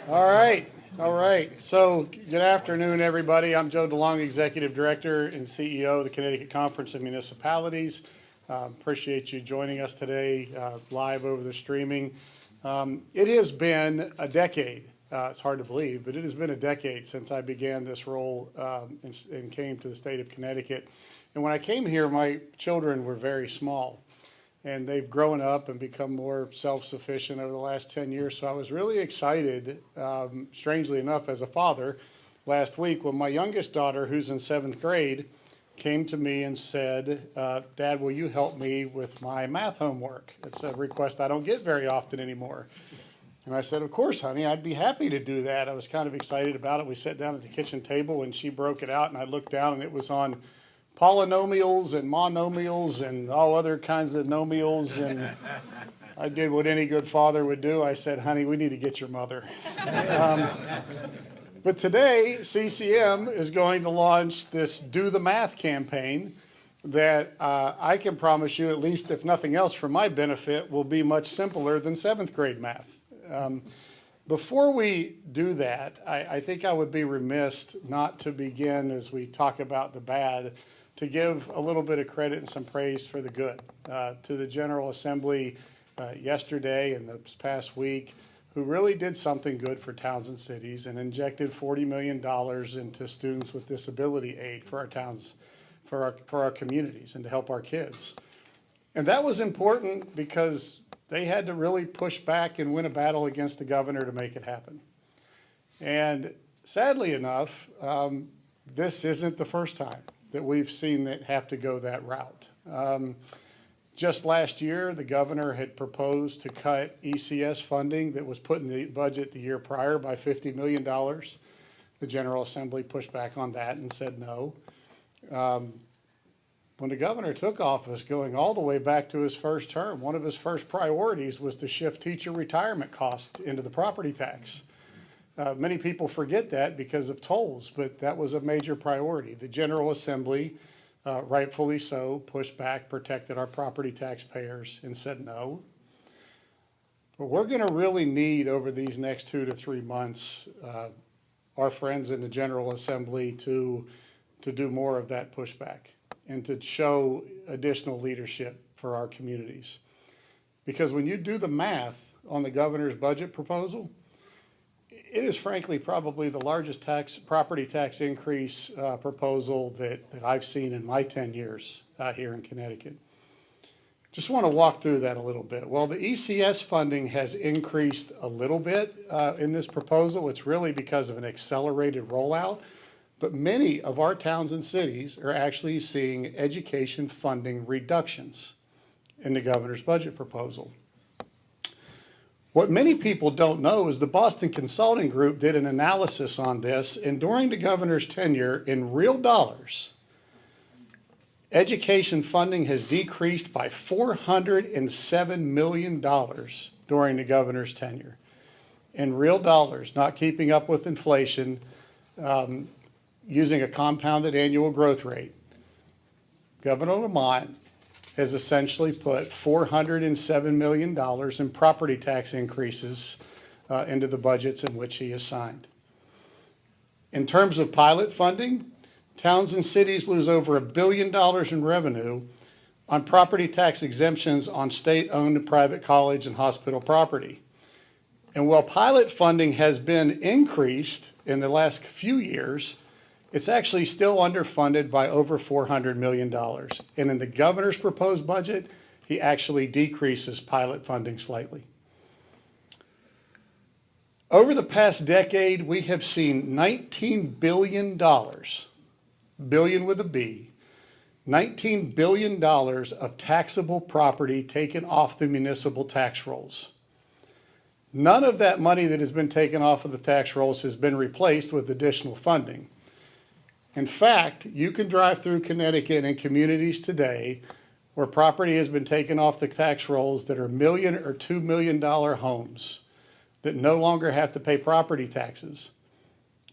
All right. All right. So good afternoon, everybody. I'm Joe DeLong, Executive Director and CEO of the Connecticut Conference of Municipalities. Appreciate you joining us today live over the streaming. It has been a decade. It's hard to believe, but it has been a decade since I began this role and came to the state of Connecticut. And when I came here, my children were very small. And they've grown up and become more self-sufficient over the last 10 years. So I was really excited, strangely enough, as a father, last week when my youngest daughter, who's in 7th grade, came to me and said, Dad, will you help me with my math homework? It's a request I don't get very often anymore. And I said, of course, honey, I'd be happy to do that. I was kind of excited about it. We sat down at the kitchen table and she broke it out and I looked down and it was on polynomials and monomials and all other kinds of nomials, and I did what any good father would do. I said, honey, we need to get your mother. But today, CCM is going to launch this Do the Math campaign that I can promise you, at least if nothing else for my benefit, will be much simpler than 7th grade math. Before we do that, I think I would be remiss not to begin, as we talk about the bad, to give a little bit of credit and some praise for the good to the General Assembly yesterday and this past week, who really did something good for towns and cities and injected $40 million into students with disability aid for our towns, for our communities, and to help our kids. And that was important because they had to really push back and win a battle against the governor to make it happen. And sadly enough, this isn't the first time that we've seen that have to go that route. Just last year, the governor had proposed to cut ECS funding that was put in the budget the year prior by $50 million. The General Assembly pushed back on that and said no. When the governor took office, going all the way back to his first term, one of his first priorities was to shift teacher retirement costs into the property tax. Many people forget that because of tolls, but that was a major priority. The General Assembly, rightfully so, pushed back, protected our property taxpayers, and said no. But we're going to really need, over these next 2 to 3 months, our friends in the General Assembly to do more of that pushback and to show additional leadership for our communities. Because when you do the math on the governor's budget proposal, it is frankly probably the largest property tax increase proposal that I've seen in my 10 years here in Connecticut. Just want to walk through that a little bit. Well, the ECS funding has increased a little bit in this proposal. It's really because of an accelerated rollout, but many of our towns and cities are actually seeing education funding reductions in the governor's budget proposal. What many people don't know is the Boston Consulting Group did an analysis on this, and during the governor's tenure, in real dollars, education funding has decreased by $407 million during the governor's tenure. In real dollars, not keeping up with inflation, using a compounded annual growth rate. Governor Lamont has essentially put $407 million in property tax increases into the budgets in which he has signed. In terms of pilot funding, towns and cities lose over $1 billion in revenue on property tax exemptions on state-owned and private college and hospital property. And while pilot funding has been increased in the last few years, it's actually still underfunded by over $400 million. And in the governor's proposed budget, he actually decreases pilot funding slightly. Over the past decade, we have seen $19 billion, billion with a B, $19 billion of taxable property taken off the municipal tax rolls. None of that money that has been taken off of the tax rolls has been replaced with additional funding. In fact, you can drive through Connecticut and communities today where property has been taken off the tax rolls that are $1 million or $2 million homes that no longer have to pay property taxes.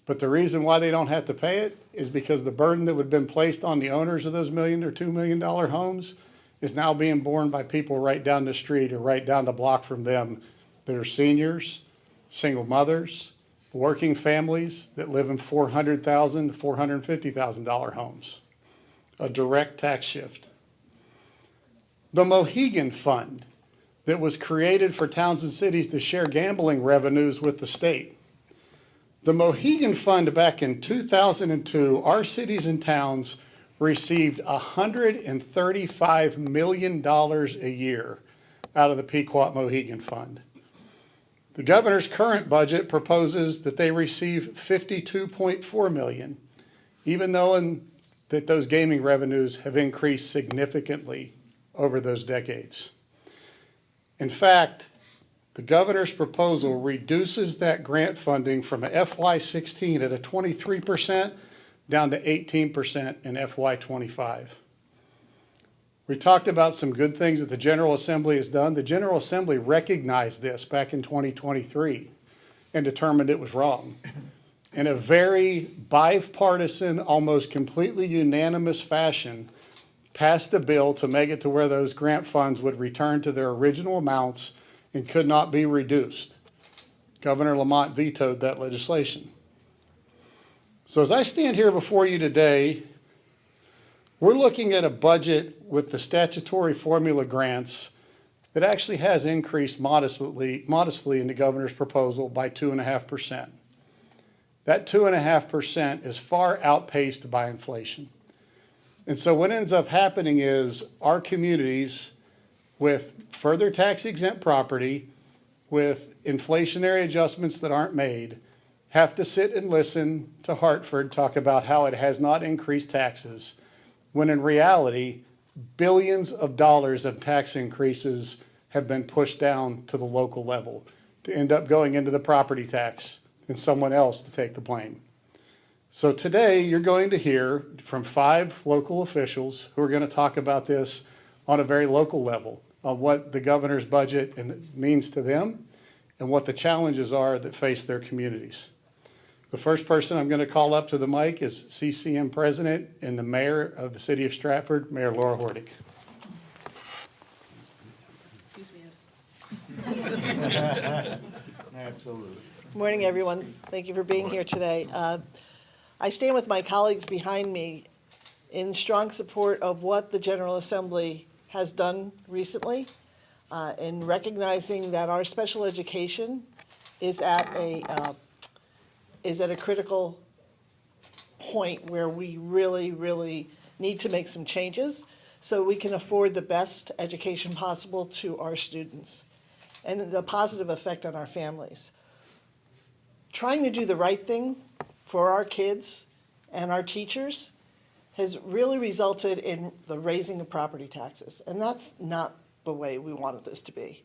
But the reason why they don't have to pay it is because the burden that would have been placed on the owners of those $1 million or $2 million homes is now being borne by people right down the street or right down the block from them that are seniors single mothers, working families that live in $400,000 to $450,000 homes. A direct tax shift. The Mohegan Fund that was created for towns and cities to share gambling revenues with the state. The Mohegan Fund back in 2002, our cities and towns received $135 million a year out of the Pequot Mohegan Fund. The governor's current budget proposes that they receive $52.4 million, even though that those gaming revenues have increased significantly over those decades. In fact, the governor's proposal reduces that grant funding from FY16 at a 23% down to 18% in FY25. We talked about some good things that the General Assembly has done. The General Assembly recognized this back in 2023 and determined it was wrong. In a very bipartisan, almost completely unanimous fashion, passed a bill to make it to where those grant funds would return to their original amounts and could not be reduced. Governor Lamont vetoed that legislation. So as I stand here before you today, we're looking at a budget with the statutory formula grants that actually has increased modestly in the governor's proposal by 2.5%. That 2.5% is far outpaced by inflation. And so what ends up happening is our communities with further tax-exempt property, with inflationary adjustments that aren't made, have to sit and listen to Hartford talk about how it has not increased taxes, when in reality, billions of dollars of tax increases have been pushed down to the local level to end up going into the property tax and someone else to take the blame. So today you're going to hear from 5 local officials who are going to talk about this on a very local level, on what the governor's budget means to them and what the challenges are that face their communities. The first person I'm going to call up to the mic is CCM President and the Mayor of the City of Stratford, Mayor Laura Hordick. Excuse me, Ed. Absolutely. Good morning, everyone. Thank you for being here today. I stand with my colleagues behind me in strong support of what the General Assembly has done recently in recognizing that our special education is at a critical point where we really need to make some changes so we can afford the best education possible to our students and the positive effect on our families. Trying to do the right thing for our kids and our teachers has really resulted in the raising of property taxes, and that's not the way we wanted this to be.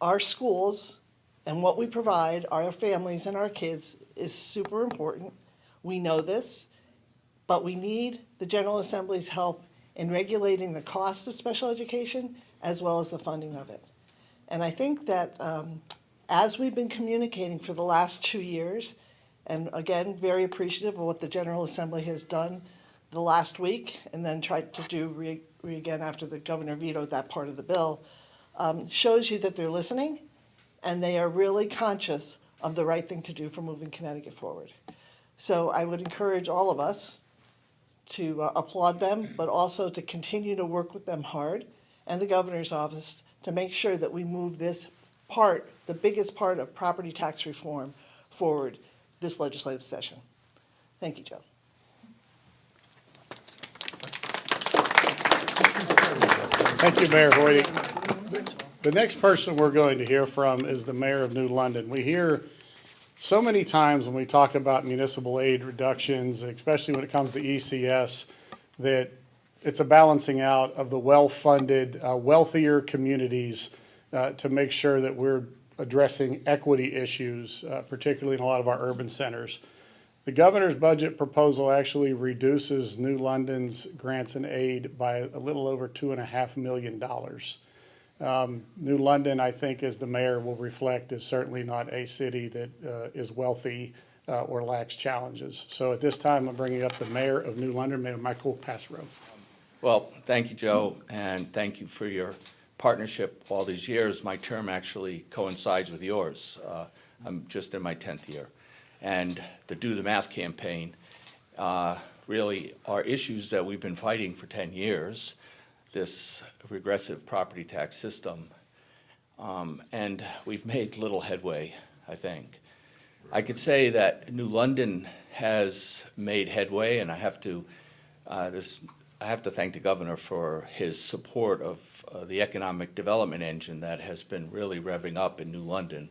Our schools and what we provide our families and our kids is super important. We know this, but we need the General Assembly's help in regulating the cost of special education as well as the funding of it. And I think that as we've been communicating for the last 2 years, and again, very appreciative of what the General Assembly has done the last week, and then tried to do again after the governor vetoed that part of the bill, shows you that they're listening and they are really conscious of the right thing to do for moving Connecticut forward. So I would encourage all of us to applaud them, but also to continue to work with them hard and the governor's office to make sure that we move this part, the biggest part of property tax reform, forward this legislative session. Thank you, Joe. Thank you, Mayor Hoyt. The next person we're going to hear from is the Mayor of New London. We hear so many times when we talk about municipal aid reductions, especially when it comes to ECS, that it's a balancing out of the well-funded, wealthier communities to make sure that we're addressing equity issues, particularly in a lot of our urban centers. The governor's budget proposal actually reduces New London's grants and aid by a little over $2.5 million. New London, I think, as the mayor will reflect, is certainly not a city that is wealthy or lacks challenges. So at this time, I'm bringing up the Mayor of New London, Mayor Michael Passero. Well, thank you, Joe, and thank you for your partnership all these years. My term actually coincides with yours. I'm just in my 10th year. And the Do the Math campaign really are issues that we've been fighting for 10 years, this regressive property tax system. And we've made little headway, I think. I could say that New London has made headway, and I have to thank the governor for his support of the economic development engine that has been really revving up in New London.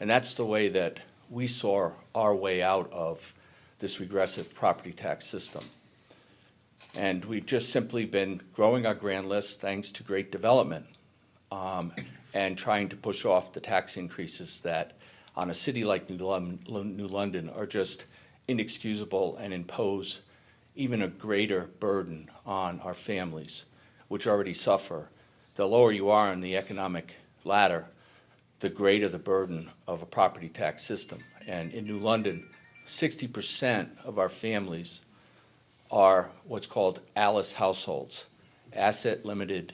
And that's the way that we saw our way out of this regressive property tax system. And we've just simply been growing our grand list thanks to great development and trying to push off the tax increases that on a city like New London are just inexcusable and impose even a greater burden on our families, which already suffer. The lower you are on the economic ladder, the greater the burden of a property tax system. And in New London, 60% of our families are what's called ALICE households, asset limited,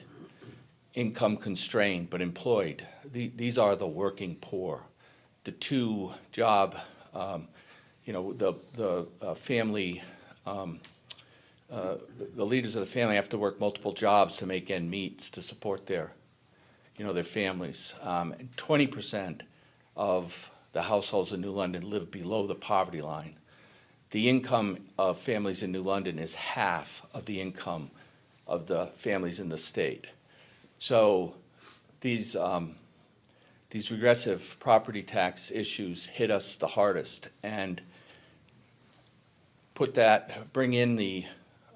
income constrained, but employed. These are the working poor. The two job, family, the leaders of the family have to work multiple jobs to make ends meet to support their families. And 20% of the households in New London live below the poverty line. The income of families in New London is half of the income of the families in the state. So these regressive property tax issues hit us the hardest, and bring in the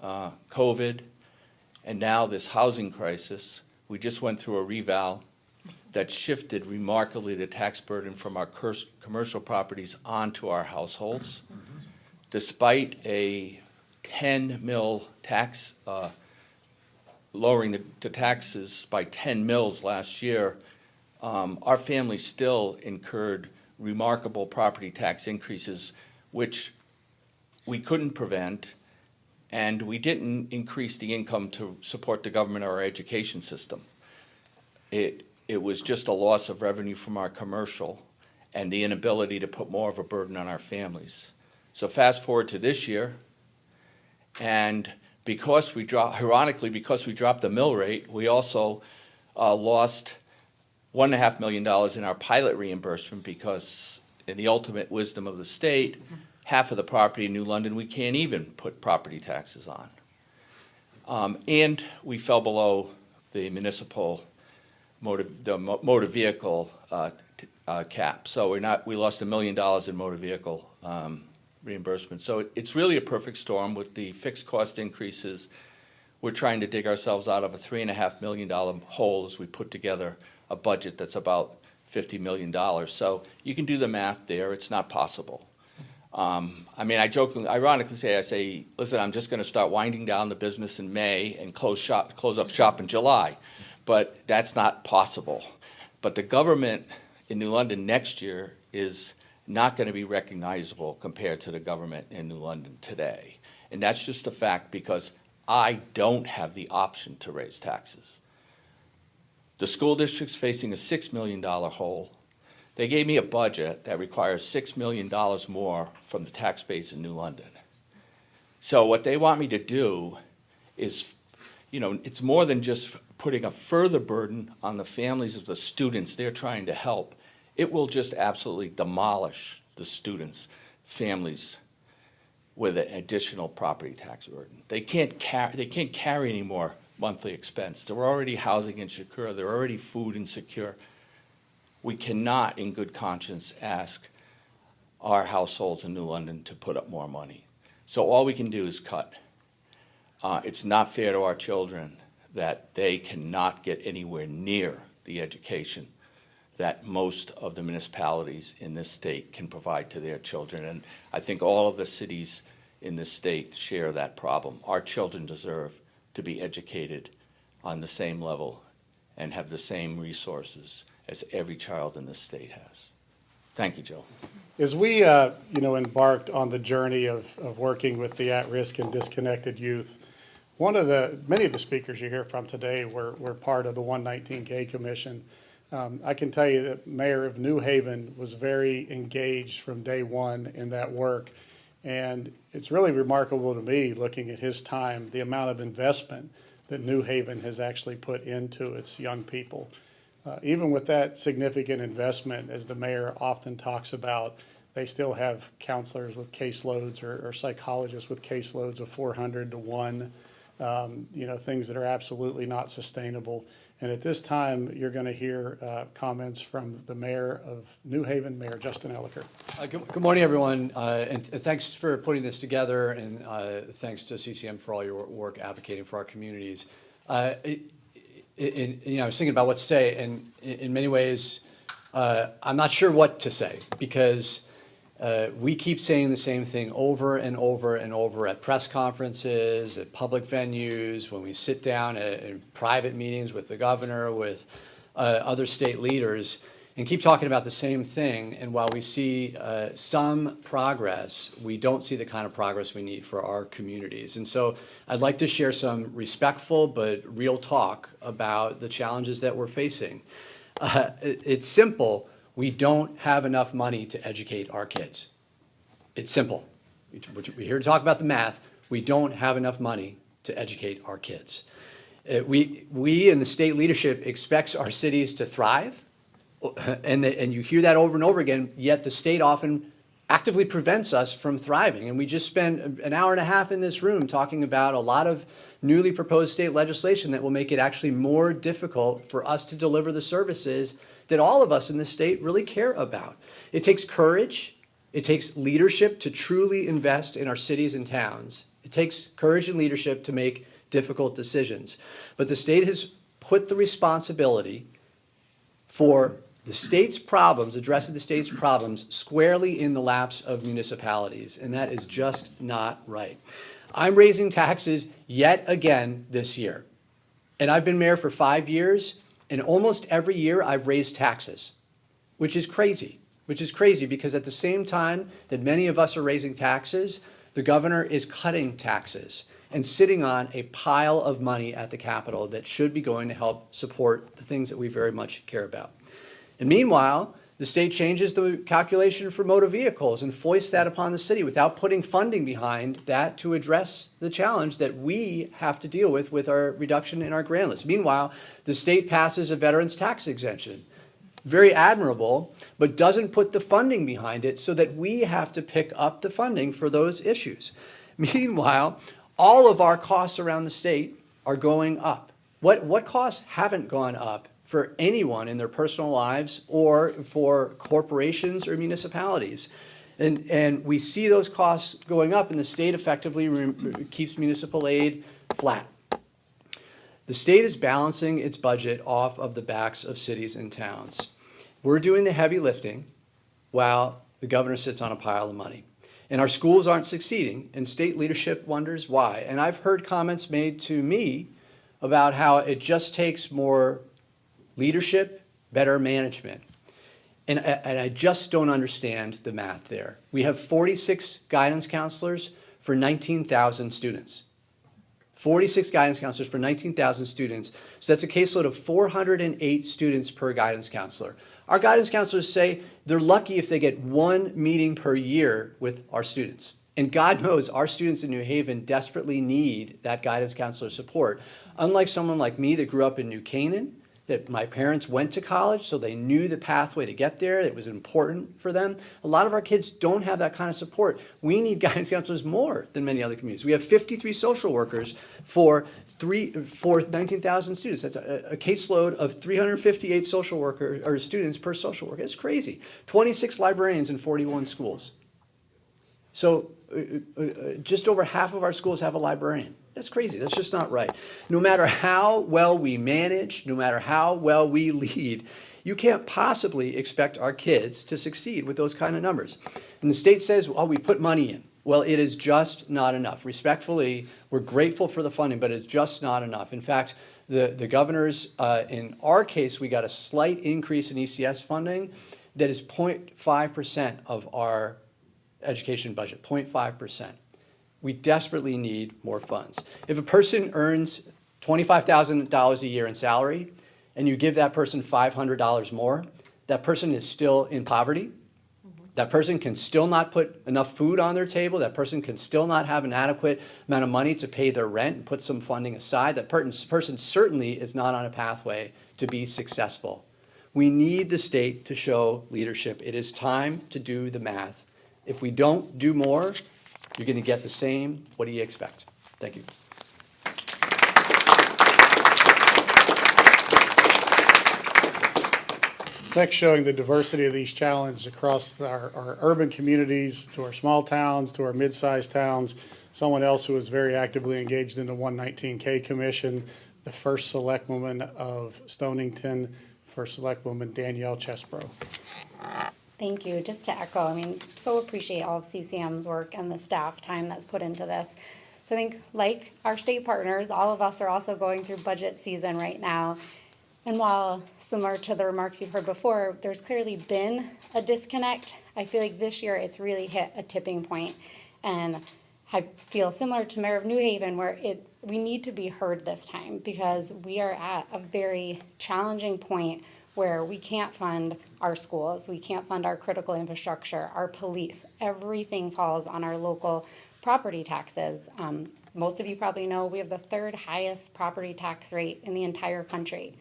COVID, and now this housing crisis. We just went through a reval that shifted remarkably the tax burden from our commercial properties onto our households. Despite a 10 mil tax, lowering the taxes by 10 mils last year, our family still incurred remarkable property tax increases, which we couldn't prevent, and we didn't increase the income to support the government or our education system. It was just a loss of revenue from our commercial and the inability to put more of a burden on our families. So fast forward to this year, and ironically, because we dropped the mill rate, we also lost $1.5 million in our pilot reimbursement because, in the ultimate wisdom of the state, half of the property in New London we can't even put property taxes on. And we fell below the municipal motor vehicle cap. So we lost $1 million in motor vehicle reimbursement. So it's really a perfect storm with the fixed cost increases. We're trying to dig ourselves out of a $3.5 million hole as we put together a budget that's about $50 million. So you can do the math there. It's not possible. I ironically say, listen, I'm just going to start winding down the business in May and close up shop in July. But that's not possible. But the government in New London next year is not going to be recognizable compared to the government in New London today. And that's just a fact because I don't have the option to raise taxes. The school district's facing a $6 million hole. They gave me a budget that requires $6 million more from the tax base in New London. So what they want me to do is, it's more than just putting a further burden on the families of the students they're trying to help. It will just absolutely demolish the students' families with an additional property tax burden. They can't carry any more monthly expense. They're already housing insecure. They're already food insecure. We cannot, in good conscience, ask our households in New London to put up more money. So all we can do is cut. It's not fair to our children that they cannot get anywhere near the education that most of the municipalities in this state can provide to their children. And I think all of the cities in this state share that problem. Our children deserve to be educated on the same level and have the same resources as every child in this state has. Thank you, Joe. As we, embarked on the journey of working with the at-risk and disconnected youth, many of the speakers you hear from today were part of the 119K Commission. I can tell you that Mayor of New Haven was very engaged from day one in that work. And it's really remarkable to me, looking at his time, the amount of investment that New Haven has actually put into its young people. Even with that significant investment, as the mayor often talks about, they still have counselors with caseloads or psychologists with caseloads of 400 to 1, things that are absolutely not sustainable. And at this time, you're going to hear comments from the mayor of New Haven, Mayor Justin Elicker. Good morning, everyone, and thanks for putting this together, and thanks to CCM for all your work advocating for our communities. I was thinking about what to say, and in many ways, I'm not sure what to say, because we keep saying the same thing over and over and over at press conferences, at public venues, when we sit down in private meetings with the governor, with other state leaders, and keep talking about the same thing. And while we see some progress, we don't see the kind of progress we need for our communities. And so I'd like to share some respectful but real talk about the challenges that we're facing. It's simple. We don't have enough money to educate our kids. It's simple. We're here to talk about the math. We don't have enough money to educate our kids. We in the state leadership expects our cities to thrive, and you hear that over and over again, yet the state often actively prevents us from thriving. And we just spent an hour and a half in this room talking about a lot of newly proposed state legislation that will make it actually more difficult for us to deliver the services that all of us in the state really care about. It takes courage. It takes leadership to truly invest in our cities and towns. It takes courage and leadership to make difficult decisions. But the state has put the responsibility for the state's problems, addressing the state's problems, squarely in the laps of municipalities, and that is just not right. I'm raising taxes yet again this year, and I've been mayor for 5 years, and almost every year I've raised taxes, which is crazy because at the same time that many of us are raising taxes, the governor is cutting taxes and sitting on a pile of money at the Capitol that should be going to help support the things that we very much care about. And meanwhile, the state changes the calculation for motor vehicles and foists that upon the city without putting funding behind that to address the challenge that we have to deal with our reduction in our grand list. Meanwhile, the state passes a veterans tax exemption. Very admirable, but doesn't put the funding behind it so that we have to pick up the funding for those issues. Meanwhile, all of our costs around the state are going up. What costs haven't gone up for anyone in their personal lives or for corporations or municipalities? And we see those costs going up, and the state effectively keeps municipal aid flat. The state is balancing its budget off of the backs of cities and towns. We're doing the heavy lifting while the governor sits on a pile of money. And our schools aren't succeeding, and state leadership wonders why. And I've heard comments made to me about how it just takes more leadership, better management. And I just don't understand the math there. We have 46 guidance counselors for 19,000 students. 46 guidance counselors for 19,000 students. So that's a caseload of 408 students per guidance counselor. Our guidance counselors say they're lucky if they get one meeting per year with our students. And God knows our students in New Haven desperately need that guidance counselor support. Unlike someone like me that grew up in New Canaan, that my parents went to college, so they knew the pathway to get there. It was important for them. A lot of our kids don't have that kind of support. We need guidance counselors more than many other communities. We have 53 social workers for 19,000 students. That's a caseload of 358 social workers or students per social worker. It's crazy. 26 librarians in 41 schools. So just over half of our schools have a librarian. That's crazy. That's just not right. No matter how well we manage, no matter how well we lead, you can't possibly expect our kids to succeed with those kind of numbers. And the state says, oh, we put money in. Well, it is just not enough. Respectfully, we're grateful for the funding, but it's just not enough. In fact, the governors, in our case, we got a slight increase in ECS funding that is 0.5% of our education budget, 0.5%. We desperately need more funds. If a person earns $25,000 a year in salary and you give that person $500 more, that person is still in poverty. That person can still not put enough food on their table. That person can still not have an adequate amount of money to pay their rent and put some funding aside. That person certainly is not on a pathway to be successful. We need the state to show leadership. It is time to do the math. If we don't do more, you're going to get the same. What do you expect? Thank you. Next, showing the diversity of these challenges across our urban communities, to our small towns, to our mid-sized towns. Someone else who was very actively engaged in the 119K Commission, the first selectwoman of Stonington, First Selectwoman Danielle Chesbro. Thank you. Just to echo, I mean, so appreciate all of CCM's work and the staff time that's put into this. So I think, like our state partners, all of us are also going through budget season right now. And while similar to the remarks you've heard before, there's clearly been a disconnect, I feel like this year it's really hit a tipping point. And I feel similar to Mayor of New Haven, where we need to be heard this time, because we are at a very challenging point where we can't fund our schools, we can't fund our critical infrastructure, our police. Everything falls on our local property taxes. Most of you probably know we have the third highest property tax rate in the entire country.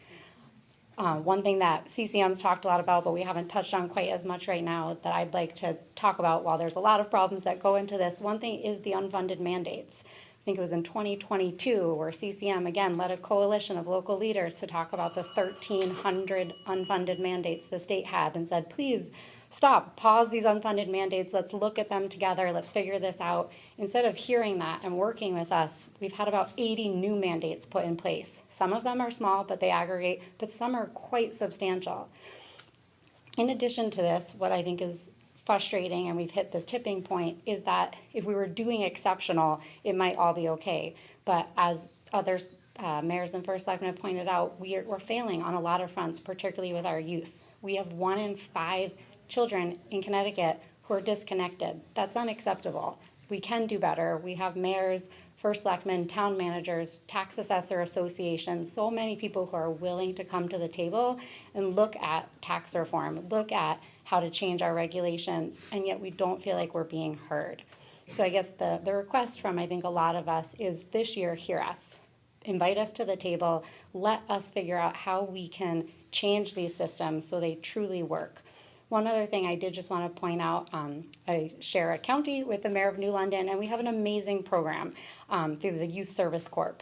One thing that CCM's talked a lot about, but we haven't touched on quite as much right now, that I'd like to talk about, while there's a lot of problems that go into this, one thing is the unfunded mandates. I think it was in 2022 where CCM again led a coalition of local leaders to talk about the 1,300 unfunded mandates the state had, and said, please stop, pause these unfunded mandates, let's look at them together, let's figure this out. Instead of hearing that and working with us, we've had about 80 new mandates put in place. Some of them are small, but they aggregate, but some are quite substantial. In addition to this, what I think is frustrating, and we've hit this tipping point, is that if we were doing exceptional, it might all be okay. But as others, mayors and first selectmen have pointed out, we're failing on a lot of fronts, particularly with our youth. We have 1 in 5 children in Connecticut who are disconnected. That's unacceptable. We can do better. We have mayors, first selectmen, town managers, tax assessor associations, so many people who are willing to come to the table and look at tax reform, look at how to change our regulations, and yet we don't feel like we're being heard. So I guess the request from, I think, a lot of us is this year, hear us. Invite us to the table. Let us figure out how we can change these systems so they truly work. One other thing I did just want to point out, I share a county with the Mayor of New London, and we have an amazing program through the Youth Service Corp.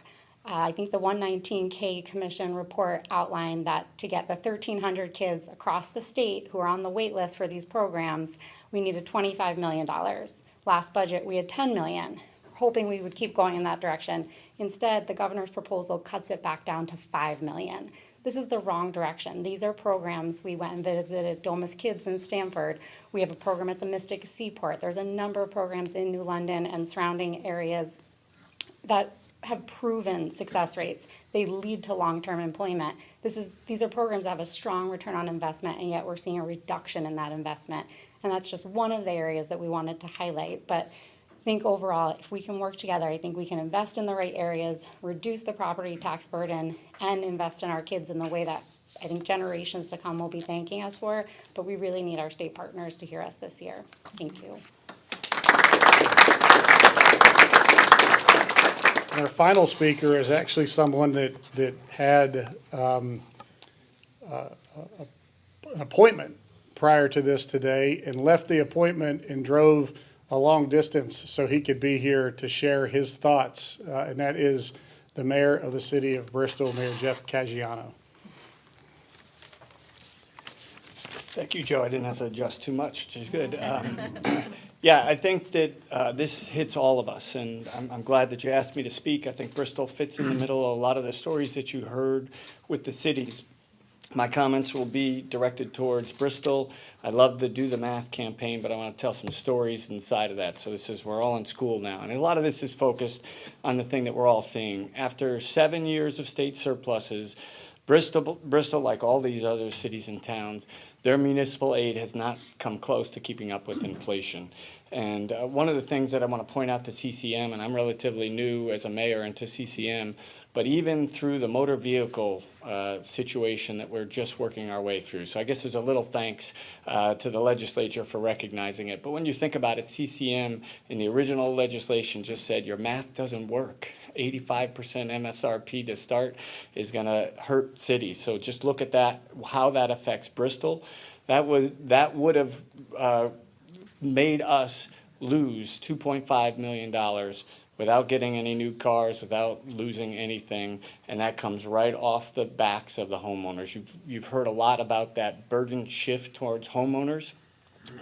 I think the 119K Commission report outlined that to get the 1,300 kids across the state who are on the wait list for these programs, we needed $25 million. Last budget, we had $10 million, hoping we would keep going in that direction. Instead, the governor's proposal cuts it back down to $5 million. This is the wrong direction. These are programs. We went and visited Domus Kids in Stamford. We have a program at the Mystic Seaport. There's a number of programs in New London and surrounding areas that have proven success rates. They lead to long-term employment. These are programs that have a strong return on investment, and yet we're seeing a reduction in that investment. And that's just one of the areas that we wanted to highlight. But I think overall, if we can work together, I think we can invest in the right areas, reduce the property tax burden, and invest in our kids in the way that I think generations to come will be thanking us for. But we really need our state partners to hear us this year. Thank you. Our final speaker is actually someone that had an appointment prior to this today, and left the appointment and drove a long distance so he could be here to share his thoughts, and that is the mayor of the city of Bristol, Mayor Jeff Caggiano. Thank you, Joe. I didn't have to adjust too much, which is good. Yeah, I think that this hits all of us, and I'm glad that you asked me to speak. I think Bristol fits in the middle of a lot of the stories that you heard with the cities. My comments will be directed towards Bristol. I love the Do the Math campaign, but I want to tell some stories inside of that. So we're all in school now, and a lot of this is focused on the thing that we're all seeing. After 7 years of state surpluses, Bristol, like all these other cities and towns, their municipal aid has not come close to keeping up with inflation. And one of the things that I want to point out to CCM, and I'm relatively new as a mayor into CCM, but even through the motor vehicle situation that we're just working our way through. So I guess there's a little thanks to the legislature for recognizing it. But when you think about it, CCM in the original legislation just said your math doesn't work. 85% MSRP to start is going to hurt cities. So just look at that, how that affects Bristol. That would have made us lose $2.5 million without getting any new cars, without losing anything, and that comes right off the backs of the homeowners. You've heard a lot about that burden shift towards homeowners,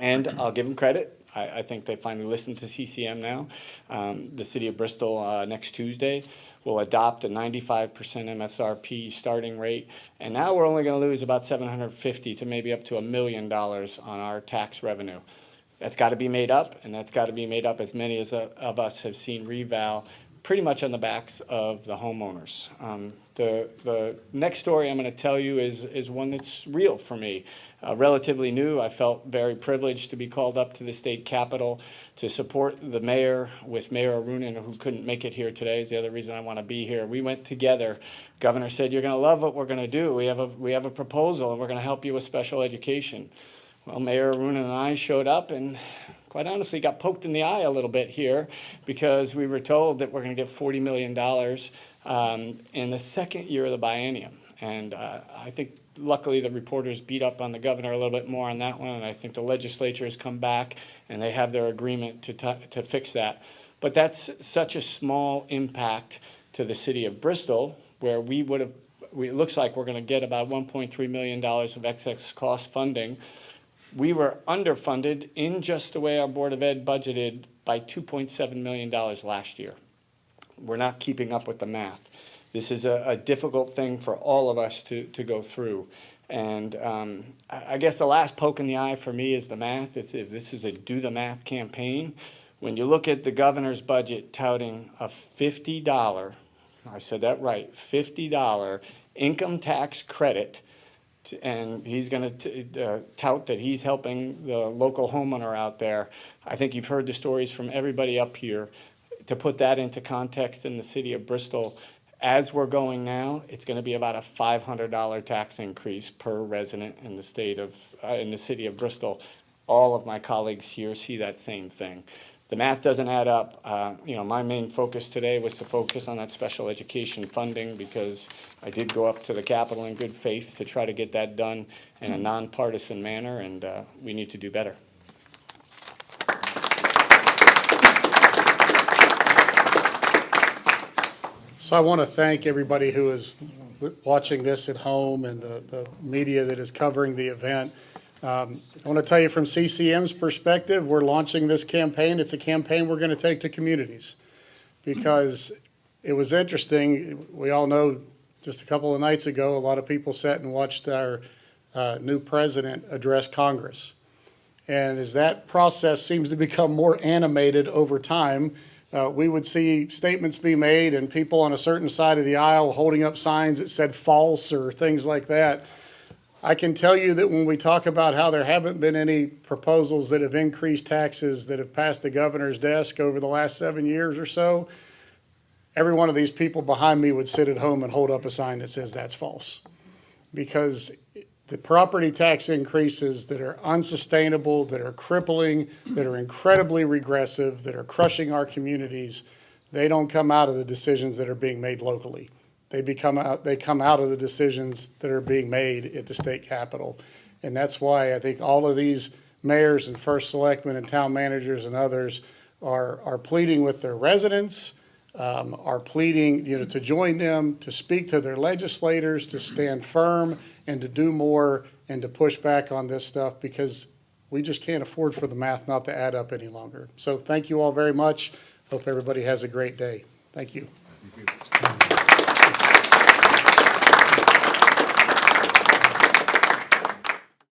and I'll give them credit. I think they finally listened to CCM now. The city of Bristol next Tuesday will adopt a 95% MSRP starting rate, and now we're only going to lose about $750 to maybe up to $1 million on our tax revenue. That's got to be made up, and that's got to be made up, as many of us have seen reval, pretty much on the backs of the homeowners. The next story I'm going to tell you is one that's real for me. Relatively new. I felt very privileged to be called up to the state capitol to support the mayor with Mayor Arunin, who couldn't make it here today. Is the other reason I want to be here. We went together. Governor said, "You're going to love what we're going to do. We have a proposal, and we're going to help you with special education." Well, Mayor Arunin and I showed up and quite honestly got poked in the eye a little bit here because we were told that we're going to get $40 million in the second year of the biennium. And I think luckily the reporters beat up on the governor a little bit more on that one, and I think the legislature has come back and they have their agreement to fix that. But that's such a small impact to the city of Bristol, where it looks like we're going to get about $1.3 million of excess cost funding. We were underfunded in just the way our Board of Ed budgeted by $2.7 million last year. We're not keeping up with the math. This is a difficult thing for all of us to go through. And I guess the last poke in the eye for me is the math. This is a do the math campaign. When you look at the governor's budget touting a $50, I said that right, $50 income tax credit, and he's going to tout that he's helping the local homeowner out there. I think you've heard the stories from everybody up here. To put that into context in the city of Bristol, as we're going now, it's going to be about a $500 tax increase per resident in the city of Bristol. All of my colleagues here see that same thing. The math doesn't add up. My main focus today was to focus on that special education funding, because I did go up to the Capitol in good faith to try to get that done in a nonpartisan manner, and we need to do better. So I want to thank everybody who is watching this at home and the media that is covering the event. I want to tell you from CCM's perspective, we're launching this campaign. It's a campaign we're going to take to communities, because it was interesting. We all know just a couple of nights ago, a lot of people sat and watched our new president address Congress. And as that process seems to become more animated over time, we would see statements be made and people on a certain side of the aisle holding up signs that said false or things like that. I can tell you that when we talk about how there haven't been any proposals that have increased taxes that have passed the governor's desk over the last 7 years or so, every one of these people behind me would sit at home and hold up a sign that says that's false. Because the property tax increases that are unsustainable, that are crippling, that are incredibly regressive, that are crushing our communities, they don't come out of the decisions that are being made locally. They come out of the decisions that are being made at the state capitol. And that's why I think all of these mayors and first selectmen and town managers and others are pleading with their residents, are pleading to join them, to speak to their legislators, to stand firm and to do more and to push back on this stuff, because we just can't afford for the math not to add up any longer. So thank you all very much. Hope everybody has a great day. Thank you. Thank you.